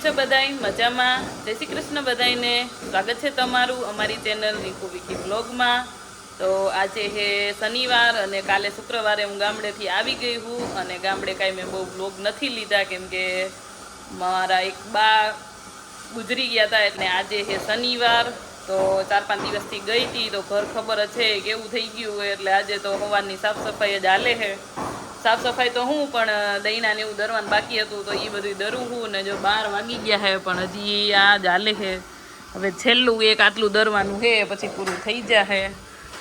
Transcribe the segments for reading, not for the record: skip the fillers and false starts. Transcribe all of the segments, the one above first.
છે બધાય મજામાં? જય શ્રી કૃષ્ણ બધાયને. સ્વાગત છે તમારું અમારી ચેનલ નિકુ વિકી બ્લોગમાં. તો આજે છે શનિવાર અને કાલે શુક્રવારે હું ગામડેથી આવી ગઈ હું અને ગામડે કાંઈ મેં બહુ બ્લોગ નથી લીધા કેમ કે મારા એક બા ગુજરી ગયા હતા એટલે આજે છે શનિવાર. તો 4-5 દિવસથી ગઈ હતી તો ઘર ખબર છે કેવું થઈ ગયું હોય એટલે આજે તો સવારની સાફ સફાઈ જ હાલે છે. સાફ સફાઈ તો હું પણ દહીંના ને એવું દરવાનું બાકી હતું તો એ બધું દરું હું ને જો 12 વાગી ગયા છે પણ હજી આ જ હાલે છે. હવે છેલ્લું એક આટલું દરવાનું છે પછી પૂરું થઈ જશે.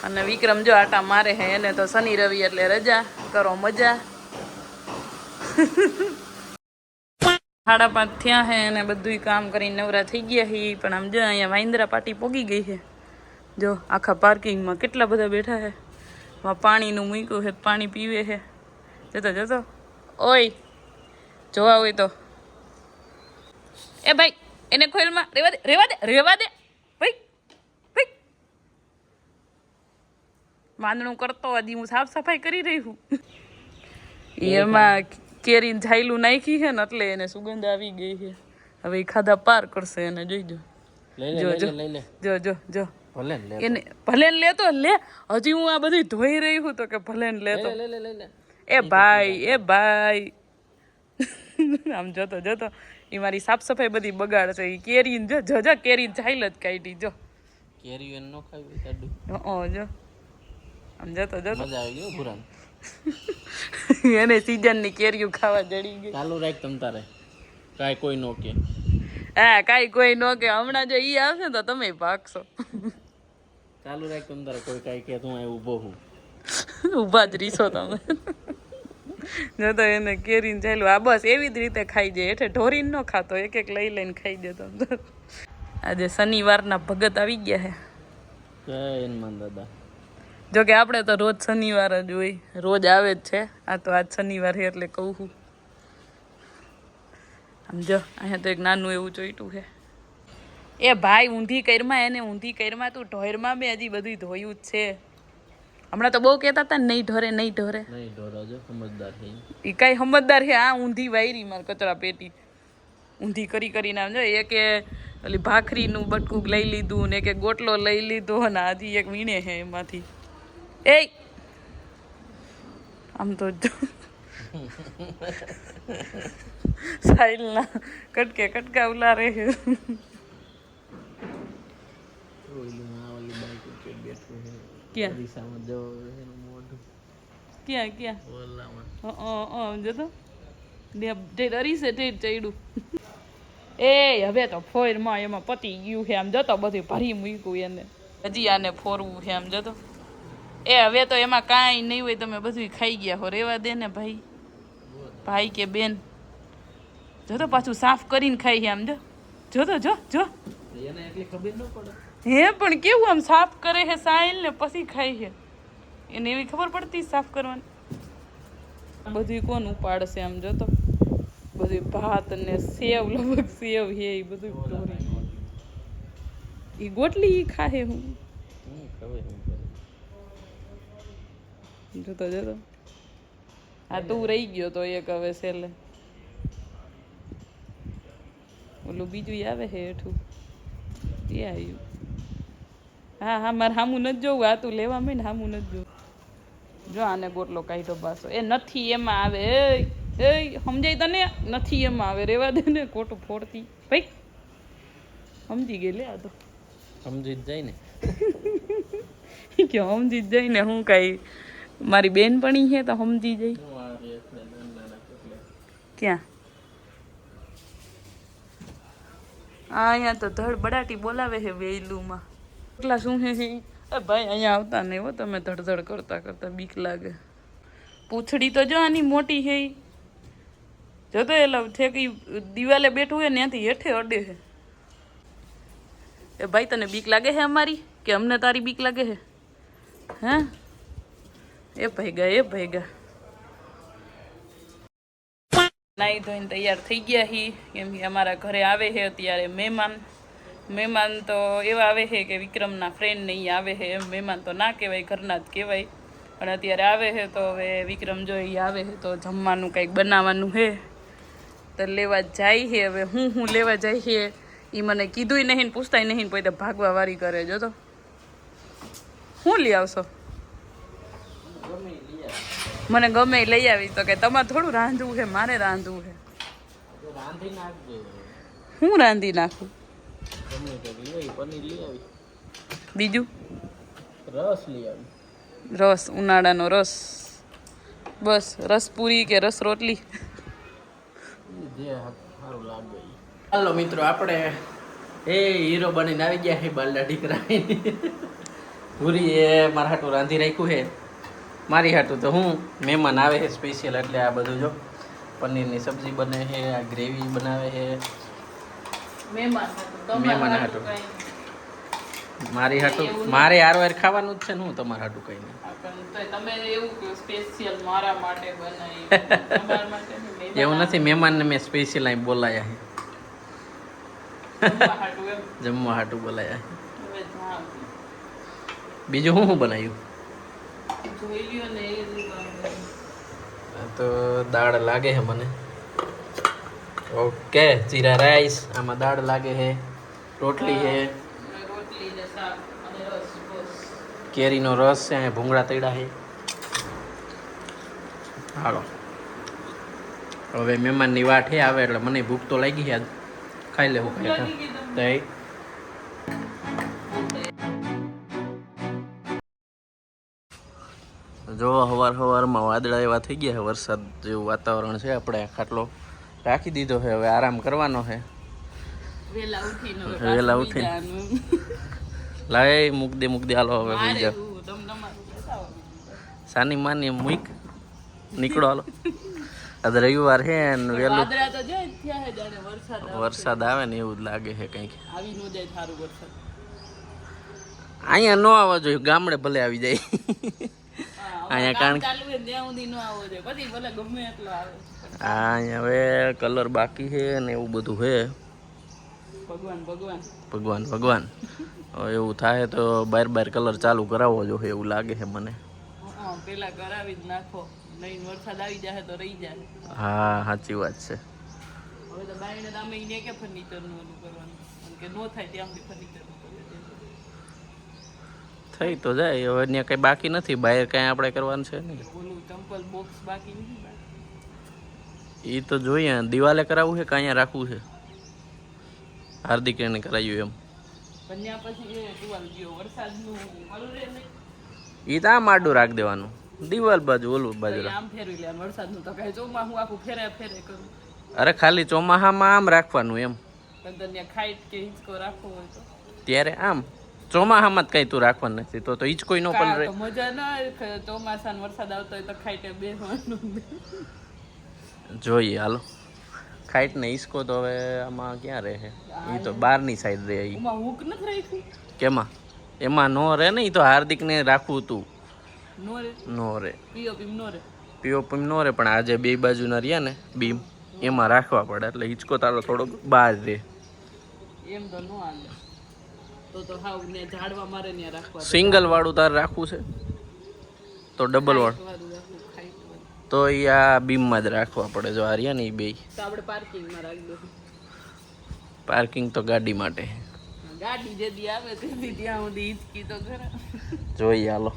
અને વિક્રમ જો આટા મારે છે એને તો શનિ રવિ એટલે રજા કરો મજા. 5:30 થયા છે અને બધું કામ કરીને નવરા થઈ ગયા છે પણ આમ જો અહીંયા વાંદરા પાટી પોગી ગઈ છે. જો આખા પાર્કિંગમાં કેટલા બધા બેઠા છે. પાણીનું મૂક્યું છે પાણી પીવે છે. જતો જતો ઓય જોવા હોય તો એ ભાઈ એને ખોલમાં રેવા દે રેવા દે રેવા દે ભાઈ ભાઈ માંદણું કરતો હજી હું સાફ સફાઈ કરી રહી હું. એમાં કેરીને ઝાયલું નાખી છે ને એટલે એને સુગંધ આવી ગઈ છે. હવે એ ખાધા પાર કરશે એને જોઈજો. જો જો જો જો જો એને ભલે ને લેતો લે હજી હું આ બધું ધોઈ રહી હું તો કે ભલે ને લેતો એ ભાઈ આમ જોતો જોતો એ મારી સાફ સફાઈ બધી બગાડશે. એ કેરીને જો જો જો કેરીને ઝાયલ જ કાઢી જો કેરી ન ખાવી સાડું જો આમ જોતો જોતો મજા આવી ગયો ભુરાન એને સીઝનની કેરીઓ ખાવા જડી ગઈ. ચાલુ રાખ તમ તારે કાઈ કોઈ નો કે હા કાઈ કોઈ નો કે હમણાં જો ઈ આવશે તો તમે ભાગશો. ચાલુ રાખ તમ તારે કોઈ કાઈ કે તું અહીં ઊભો હું ઊભા જ રીસો તમે. જો તો એને કેરીને ચાલ્યું આ બસ એવી જ રીતે ખાઈ જાય એટલે ઢોરીને ન ખાતો એક એક લઈ લઈને ખાઈ જતો. આજે શનિવારના ભગત આવી ગયા છે. જય હનુમાન દાદા. જો કે આપણે તો રોજ શનિવાર જ હોય રોજ આવે જ છે. આ તો આજ શનિવાર છે એટલે કહું છું. આમ જો અહીંયા તો એક નાનું એવું ચોઈટું છે. એ ભાઈ ઊંધી કરમાં એને ઊંધી કરમાં તું ઢોરમાં મેં હજી બધું ધોયું જ છે. હમણાં તો બહુ કહેતા હતા નહીં ઢોરે નહીં ઢોરે નહીં ઢોરાજો સમજદાર છે એ કઈ સમજદાર છે. આ ઊંધી વાયરી માર કચરા પેટી ઊંધી કરી કરીને આમ જો એકે ઓલી ભાખરીનું બટકું લઈ લીધું ને કે ગોટલો લઈ લીધો ને હજી એક વીણે છે એમાંથી એ આમ તો સાઈલના કટકે કટકા ઉલારે છે. ક્યાં ક્યાં ક્યાં જતો ડરી છે તે ચડ્યું. એ હવે તો ફોરમાં એમાં પતી ગયું છે આમ જતો બધું ભરી મૂક્યું એને હજી આને ફોરવું છે આમ જતો. એ હવે તો એમાં કાંઈ નહીં હોય તમે બધું ખાઈ ગયા હો રેવા દે ને ભાઈ ભાઈ કે બેન. જોતો પાછું સાફ કરીને ખાઈ છે આમ જો જોતો જો જો એને એટલી ખબર ન પડે હે પણ કેવું આમ સાફ કરે છે સાઈલ ને પછી ખાય છે એને એવી ખબર પડતી સાફ કરવાની. બધું કોણ ઉપાડશે આમ જોતો બધું ભાત ને સેવ લગભગ સેવ હે એ બધું એ ગોટલી ખાહે હું જોતો જોતો. આ તું રહી ગયો તો એક હવે છેલ્લે ઓલું બીજું આવે છે હેઠું એ આવ્યું. હા હા મારે સામું નથી જોવું આ તું લેવા માંડ ને સામું નથી જોવું. જો આને ગોટલો કાઢ્યો પાછો એ નથી એમાં આવે એ સમજાય તને નથી એમાં આવે રેવા દે ને ખોટું ફોડતી ભાઈ સમજી ગઈ લે આ તો સમજી જ જાય ને કે સમજી જ જાય ને હું કાંઈ મારી બેનપણી છે તો સમજી જાય. ક્યાં અહીંયા તો ધડ બડાટી બોલાવે છે વેલુમાં એટલા શું છે ભાઈ અહીંયા આવતા નહીં હો તમે ધડધડ કરતા કરતા બીક લાગે. પૂંછડી તો જો આની મોટી છે જોતો એટલે ઠેકી દિવાલે બેઠું હોય ત્યાંથી હેઠે અડે છે. એ ભાઈ તને બીક લાગે છે અમારી કે અમને તારી બીક લાગે છે હે? એ ભાઈગા નાઈ ધોઈને તૈયાર થઈ ગયા હી કેમ કે અમારા ઘરે આવે છે અત્યારે મહેમાન તો એવા આવે છે કે વિક્રમના ફ્રેન્ડ નહીં આવે છે. એમ મહેમાન તો ના કહેવાય ઘરના જ કહેવાય પણ અત્યારે આવે છે તો હવે વિક્રમ જો એ આવે છે તો જમવાનું કંઈક બનાવવાનું છે તો લેવા જાય છે. હવે હું લેવા જાય છે એ મને કીધુંય નહીં ને પૂછતાય નહીં, પછી તો ભાગવા વારી કરે. જો તો હું લઈ આવશો? મને ગમે એ લઈ આવીશ. તો કે તમારે થોડું રાંધવું છે, મારે રાંધવું છે. હું રાંધી નાખું. બીજું રસ, ઉનાળાનો રસ. બસ રસ પૂરી કે રસ રોટલી. હાલો મિત્રો, આપણે હીરો બનીને આવી ગયા છે બાલડા ઢીકરા. પૂરી એ મારા હાટું રાંધી રાખ્યું છે. મારી હાટું તો હું મહેમાન આવે છે સ્પેશિયલ, એટલે આ બધું જો પનીરની સબ્જી બને છે, આ ગ્રેવી બનાવે છે મહેમાન હાટું. મારી હાટું મારે હારવાર ખાવાનું જ છે ને, હું તમારા હાટું કઈ નહીં. તમે એવું કે સ્પેશિયલ મારા માટે બનાવી, તમારા માટે નહીં. એવું નથી, મહેમાનને મેં સ્પેશિયલ અહીં બોલાયા છે, જમવા હાટું બોલાયા છે. બીજું શું બનાવ્યું? તો દાળ લાગે છે મને. ઓકે, જીરા રાઈસ, આમાં દાળ લાગે છે, રોટલી છે, કેરીનો રસ છે, ભૂંગળા તળ્યા છે. હાલો, હવે મહેમાનની વાટ છે, આવે એટલે મને ભૂખ તો લાગી છે, ખાઈ લેવું કઈ. જો સવારમાં વાદળા એવા થઈ ગયા છે, વરસાદ જેવું વાતાવરણ છે. આપણે ખાટલો રાખી દીધો છે, હવે આરામ કરવાનો છે. વેલા ઉઠીને લાય મૂક દે હાલો હવે હોઈ જાવ. સાની માની મૂક નીકળો હાલો. આજે રવિવાર છે ને વેલું વરસાદ આવે ને એવું જ લાગે છે કંઈક. અહીંયા ન આવવા જોઈએ, ગામડે ભલે આવી જાય. અહીંયા કારણ અહીંયા હવે કલર બાકી છે ને એવું બધું છે. ભગવાન એવું થાય તો બાર કલર ચાલુ કરાવવો જોઈએ એવું લાગે છે મને. પેલા કરાવી જ નાખો, નહીં વરસાદ આવી જાય તો રહી જાય. હા, સાચી વાત છે. હવે તો બાઈને નામે ને કે ફર્નિચરનું ઓલું કરવાનું, કે નો થાય ત્યાં સુધી ફર્નિચરનું થઈ તો જાય. હવે ત્યાં કઈ બાકી નથી, બહાર કઈ આપણે કરવાનું છે ને. ઓલું ચંપલ બોક્સ બાકી નથી. એ તો જોઈએ દિવાલે કરાવવું છે કે અહીંયા રાખવું છે. હાર્દિક એને કરાવ્યું એમ. બન્યા પછી એ દિવાલ ગયો વરસાદનું મળું રે નહીં. એ તો આમ આડું રાખ દેવાનું, દિવાલ બાજુ ઓલું બાજુ આમ ફેરવી લે. વરસાદનું તો કઈ ચોમાં હું આખું ફેરે કરું. અરે ખાલી ચોમાહામાં આમ રાખવાનું એમ. પણ તને ખાઈટ કે હિંચકો રાખવો હોય તો ત્યારે આમ. ચોમાહામાં જ કઈ તું રાખવાનું નથી તો હિંચકો નો પણ રહે. મજા ના આવે ચોમાસાનો વરસાદ આવતો હોય તો ખાઈટે બેસવાનું. જોઈએ હાલો. ખાઈટ ને હિંચકો તો હવે આમાં ક્યાં રહે? એ તો બહારની સાઈડ રહે. એમાં હુક નથી રાખ્યું. કેમાં? એમાં નો રહે ને. એ તો હાર્દિકને રાખવું તું. નો રે પીઓપી નો રે, પણ આજે બે બાજુના રહ્યા ને બીમ, એમાં રાખવા પડે એટલે હિંચકો તારો થોડોક બહાર રહે. એમ તો નો હાલે. તો હાવ ને ઝાડવા મારે ને રાખવા. સિંગલ વાળું તારે રાખવું છે તો ડબલ વાળું તો એ આ બીમમાં જ રાખવા પડે. જો આ રહ્યા ને એ બે તો આપણે પાર્કિંગમાં રાખી દો. પાર્કિંગ તો ગાડી માટે. ગાડી જે દી આવે તે દી ત્યાં સુધી હિંચકી તો ખરા. જોઈએ હાલો.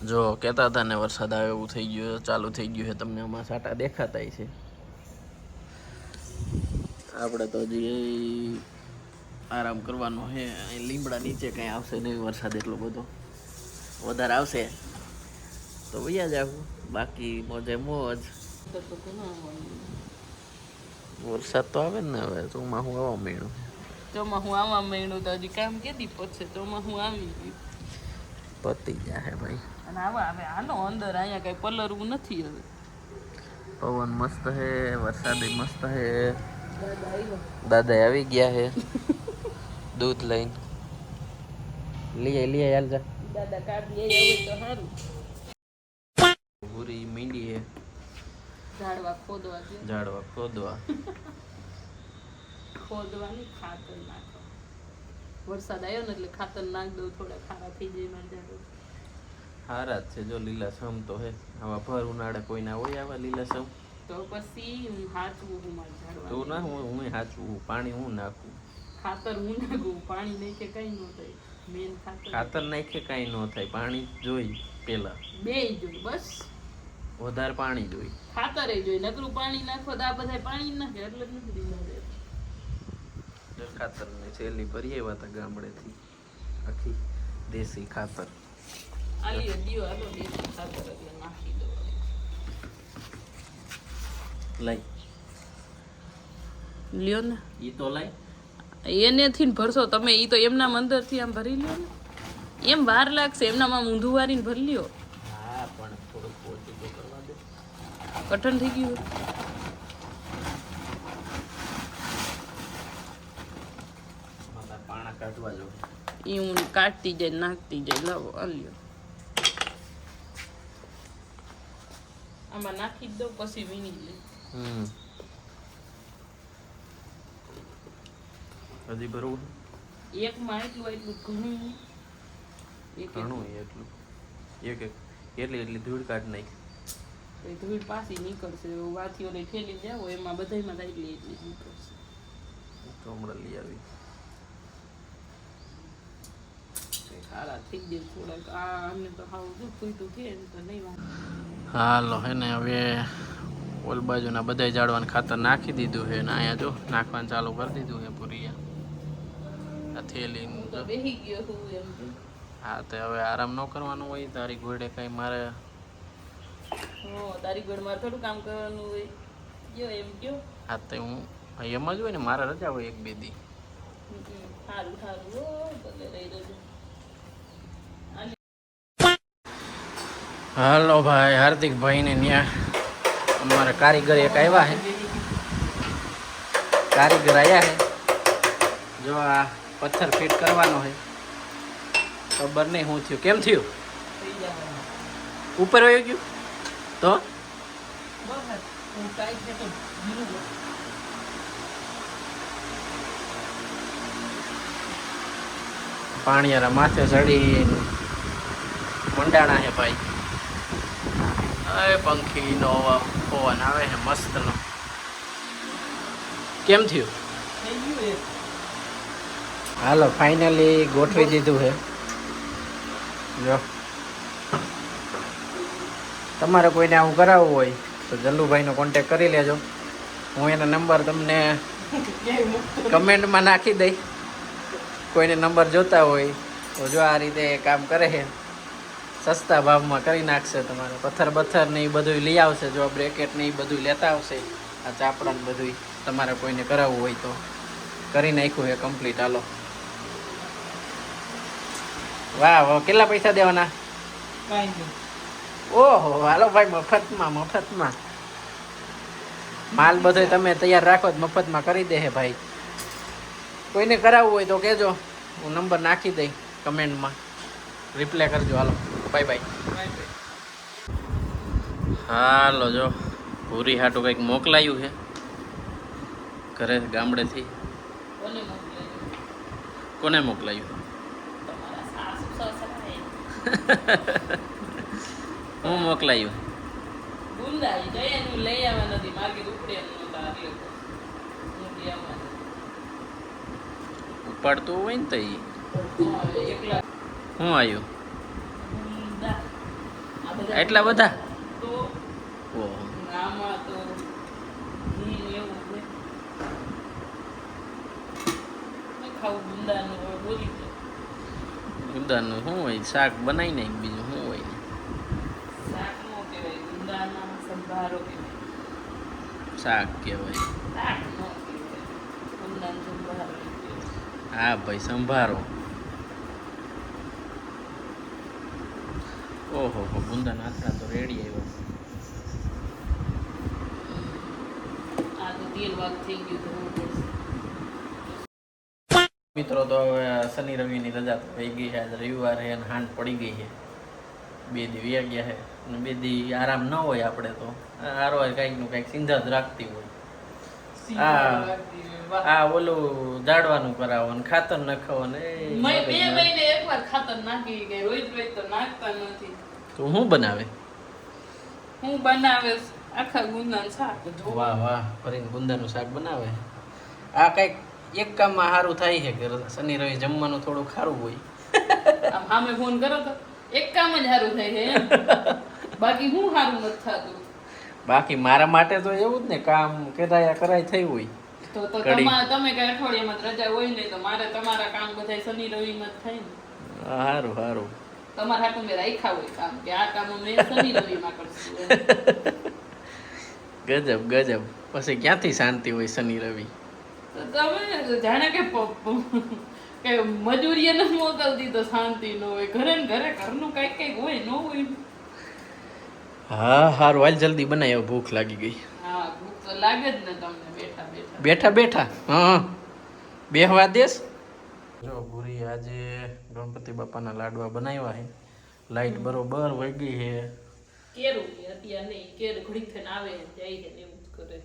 જો કહેતા હતા ને વરસાદ આવે એવું થઈ ગયું, ચાલુ થઈ ગયું છે. તમને આમાં સાટા દેખાતા છે. આપણે તો હજી આરામ કરવાનો છે. અહીં લીમડા નીચે કંઈ આવશે નહીં વરસાદ એટલો બધો. વધારે આવશે તો વૈયા જ આવું, બાકી મોજે મોજ. વરસાદ તો આવે ને હવે. ચોમાસું આવવા માંડ્યું. ચોમાસું આવવા માંડ્યું તો હજી કામ કેદી પતશે? ચોમાસું આવી ગયું, પતી જાય ભાઈ. અને હવે આનો અંદર અહીંયા કઈ પલરવું નથી. હવે પવન મસ્ત હે, વરસાદ મસ્ત હે. દાદા આવી ગયા હે દૂધ લઈને. લઈ હાલ જા. દાદા કાઢી આવે તો સારું. પૂરી મીંડી હે. ઝાડવા ખોદવા ખોદવાની ખાતર નાખો. વરસાદ આવ્યો ને એટલે ખાતર નાખ દઉં, થોડા ખારા થઈ જાય મારા ઝાડવા. હારા જ છે. જો લીલા સમ તો હે. આવા ભર ઉનાળે કોઈના હોય આવા લીલા સમ. તો પછી હું હાચવું હું મારે ઝાડવા તું ના હું સાચું પાણી હું નાખું ખાતર હું નાખું પાણી નહીં કે કઈ ન થાય મેન ખાતર નાખે કાંઈ ન થાય પાણી જોઈ પેલા બેય જોઈ બસ વધારે પાણી જોઈ ખાતર જોઈ નકરું પાણી નાખો તો આ બધા પાણી નાખે એટલે જ નથી દીધા ખાતર ને છેલ્લી ભરી આવ્યા હતા ગામડેથી આખી દેશી ખાતર આલી દિયો આલો દેશી ખાતર એટલે નાખી દો લઈ લ્યો ને ઈ તો લઈ એનેથી ભરશો તમે ઈ તો એમના અંદરથી આમ ભરી લ્યો ને એમ વાર લાગશે એમનામાં ઊંધું વારીને ભરી લ્યો હા પણ થોડુંક પોચું તો કરવા દે કઠણ થઈ ગયું મારા પાણા કાઢવા જો ઈ હું કાઢતી જાય નાખતી જાય લાવો આલ્યો આમાં નાખી દો પછી વીણી લે હજી ભરવું એકમાં એટલું ઘણું ઘણું એટલું એક એટલી ધૂળ કાઢ નાખી ધૂળ પાછી નીકળશે વાથીઓને ઠેલી જાવ એમાં બધામાં એટલી નીકળશે તો હમણાં લઈ આવી સારા થઈ જાય થોડાક આ અમને તો હાવ દુખતું છે તો નહીં વાંધો હાલો હે ને હવે ઓલ બાજુના બધા ઝાડવાનું ખાતર નાખી દીધું છે ને અહીંયા જો નાખવાનું ચાલુ કરી દીધું છે પૂરી આ થેલી તો બેહી ગયો હું એમ હા તો હવે આરામ ન કરવાનું હોય તારી ઘોડે કઈ મારે તારી ગોળ મારે થોડું કામ કરવાનું હોય ગયો એમ ગયો હા તો હું એમ જ હોય ને મારે રજા હોય એક બે દી સારું સારું ભલે રહી રહેજો હાલો ભાઈ હાર્દિકભાઈ ને ત્યાં અમારે કારીગર એક આવ્યા છે કારીગર આવ્યા છે જો આ પથ્થર ફિટ કરવાનો છે ખબર નહીં શું થયું કેમ થયું ઉપર વયું ગયું તો પાણીયારા માથે ચડી મંડાણા છે ભાઈ પંખીનો પવન આવે છે મસ્તનો કેમ થયું હાલો ફાઇનલી ગોઠવી દીધું છે જો તમારે કોઈને આવું કરાવવું હોય તો જલ્લુભાઈનો કોન્ટેક કરી લેજો હું એનો નંબર તમને કમેન્ટમાં નાખી દઈ કોઈને નંબર જોતા હોય તો જો આ રીતે કામ કરે છે સસ્તા ભાવમાં કરી નાખશે તમારે પથ્થર ને એ બધું લઈ આવશે જો બ્રેકેટ ને એ બધું લેતા આવશે આ ચાપડા ને બધું તમારે કોઈને કરાવવું હોય તો કરી નાખ્યું છે કમ્પ્લીટ હાલો વાહ વાહ કેટલા પૈસા દેવાના ઓહો હાલો ભાઈ મફતમાં માલ બધો તમે તૈયાર રાખો તો મફતમાં કરી દે હે ભાઈ કોઈને કરાવવું હોય તો કહેજો હું નંબર નાખી દઈ કમેન્ટમાં રિપ્લાય કરજો હાલો બાય બાય હાલો જો પૂરી હાટું કંઈક મોકલાયું છે ઘરે ગામડેથી કોને મોકલાયું હું મોકલાયું ઉપાડતું હોય ને તો હું આવ્યું એટલા બધા ઓહો ગુંદાનું શું હોય શાક બનાવી નાખ બીજું શું હોય શાક કહેવાય હા ભાઈ સંભારો ઓહો હો ગુંદા નાખડા તો રેડી આવ્યો મિત્રો તો હવે શનિ રવિની રજા તો થઈ ગઈ છે આજે રવિવાર છે અને હાંડ પડી ગઈ છે 2 દી વ્યા ગયા છે અને 2 દી આરામ ન હોય આપણે તો હારો કંઈક નું કંઈક સિંધા જ રાખતી હોય આ ઓલું ઝાડવાનું કરાવો ને ખાતર નખાવો ને 2 મહિને એકવાર ખાતર નાખી ગઈ રોજ તો નાખતા નથી તો હું બનાવે આખા ગુંદાનું શાક જો વાહ વાહ ફરીને ગુંદાનું શાક બનાવે. આ કંઈક એક કામમાં સારું થાય છે કે શનિ રવિ જમવાનું થોડું ખારું હોય. આમ સામે ફોન કરો તો એક કામ જ સારું થાય છે એમ. બાકી હું સારું નથી થતું. બાકી મારા માટે તો એવું જ ને, કામ કરાય થયું હોય. તો કઢી. તમે કઈ અઠવાડિયામાં જ રજા હોય ને તો મારે તમારા કામ બધા શનિ રવિમાં જ થાય ને. સારું સારું. તમારા હાટું મેં રાખ્યા હોય કામ કે આ કામ અમે શનિ રવિમાં કરશું એમ. ગજબ ગજબ. પછી ક્યાંથી શાંતિ હોય શનિ રવિ? તો તમે જાણે કે કે મજૂરીએ નથી મોકલતી તો શાંતિ ન હોય. ઘરે ને ઘરે ઘરનું કઈક કઈક હોય ન હોય. હા સારું, હાલ જલ્દી બનાવી, ભૂખ લાગી ગઈ. હા ભૂખ તો લાગે જ ને તમને બેઠા બેઠા. બેઠા બેઠા હા બેહવા દેશ. જો પૂરી આજે ગણપતિ બાપાના લાડવા બનાવ્યા છે. લાઈટ બરોબર વહી ગઈ છે. કેરું કે અત્યારે નહીં, કેર ઘડીક થઈને આવે જાય છે ને એવું જ કરે.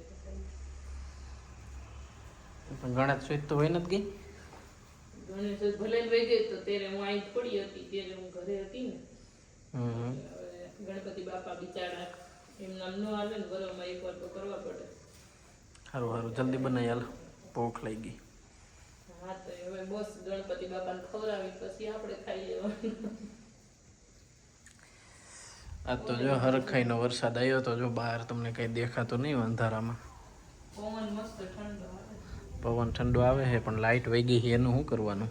પણ ગણેશ સુઈ તો હોય નથી ગઈ. ગણેશ ભલે વહી ગઈ તો ત્યારે હું અહીં થોડી હતી, ત્યારે હું ઘરે હતી ને. હમ. હવે ગણપતિ બાપા બિચારા એમ નામ ન આવે ને, બરોબર એકવાર તો કરવા પડે. સારું સારું જલ્દી બનાવી હાલ, ભૂખ લાગી ગઈ. હા તો હવે બસ ગણપતિ બાપાને ખવડાવી પછી આપણે ખાઈ લેવાનું. આ તો જો હરખાઈનો વરસાદ આવ્યો તો જો બહાર તમને કઈ દેખાતો નહીં અંધારામાં. પવન મસ્ત ઠંડો આવે. પવન ઠંડો આવે છે પણ લાઈટ વહી ગઈ છે, એનું શું કરવાનું?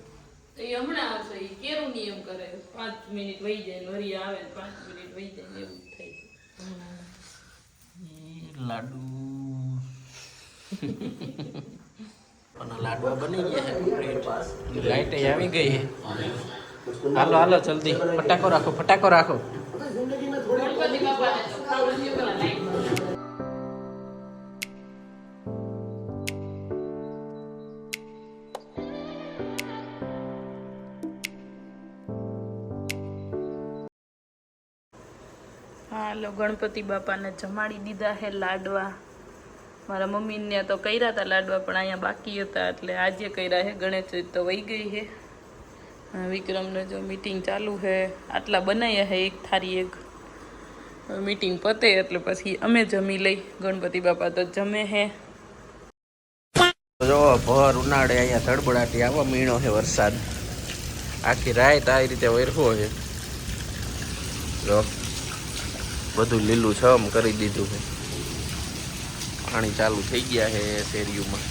તો એ હમણાં આવશે. એ કેરું નિયમ કરે, 5 મિનિટ વહી જાય વરી આવે ને 5 મિનિટ વહી જાય એવું જ થાય. લાડુ અને લાડવા બની ગયા છે, લાઈટ આવી ગઈ છે. હાલો હાલો જલ્દી ફટાકો રાખો, ફટાકો રાખો. ગણપતિ બાપાને તો ખાવાનું છે પેલા લાઈટ. હાલો ગણપતિ બાપાને જમાડી દીધા છે લાડવા. મારા મમ્મીને તો કર્યા હતા લાડવા પણ અહીંયા બાકી હતા એટલે આજે કર્યા છે. ગણેશ ચતુર્થી તો વહી ગઈ છે. વિક્રમને જો મીટિંગ ચાલુ છે. આટલા બનાવ્યા છે, એક થારી એક. મીટિંગ પતે એટલે પછી અમે જમી લઈ. ગણપતિ બાપા તો જમે છે. જો ભર ઉનાળે અહીંયા ધડબડાટી આવા મીણો છે વરસાદ. આખી રાત આવી રીતે વરસો છે. જો બધું લીલું છમ કરી દીધું છે. પાણી ચાલુ થઈ ગયા છે શેરીઓમાં.